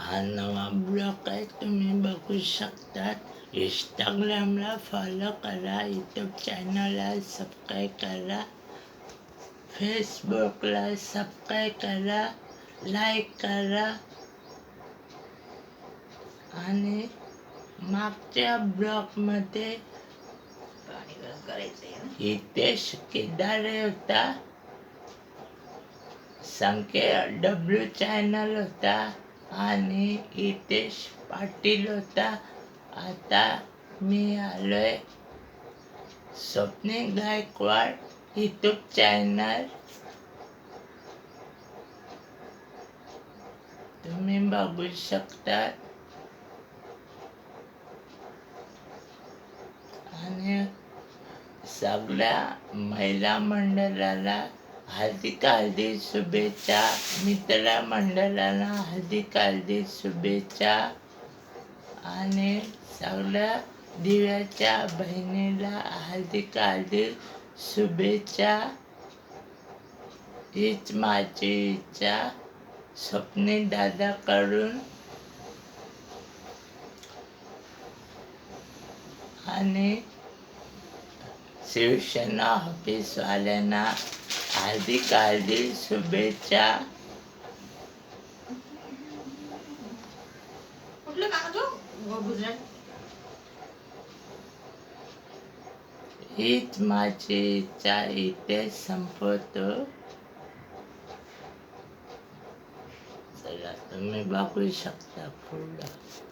हा नवा ब्लॉग आहे, तुम्ही बघू शकतात. इंस्टाग्रामला फॉलो करा, यूट्यूब चॅनलला सबस्क्राईब करा, फेसबुकला सबस्क्राईब करा, लाईक करा. आणि मागच्या ब्लॉगमध्ये हितेश केदारे होता, संकेत डब्ल्यू चॅनल होता आणि हितेश पाटील होता. आता मी आलोय स्वप्नील गायकवाड यूट्यूब चॅनल. तुम्ही बघू शकता. आणि सगळ्या महिला मंडळाला हार्दिक शुभेच्छा, मित्र मंडळाला हार्दिक शुभेच्छा. आणि सगळ्या दिव्याच्या बहिणीला हार्दिक शुभेच्छा. हीच माझी इच्छा स्वप्नील दादाकडून. आणि शिवसेना ऑफिसवाल्यांना हार्दिक शुभेच्छा. हीच माझी इच्छा इथे संपवतो. चला, तुम्ही बघू शकता पुढं.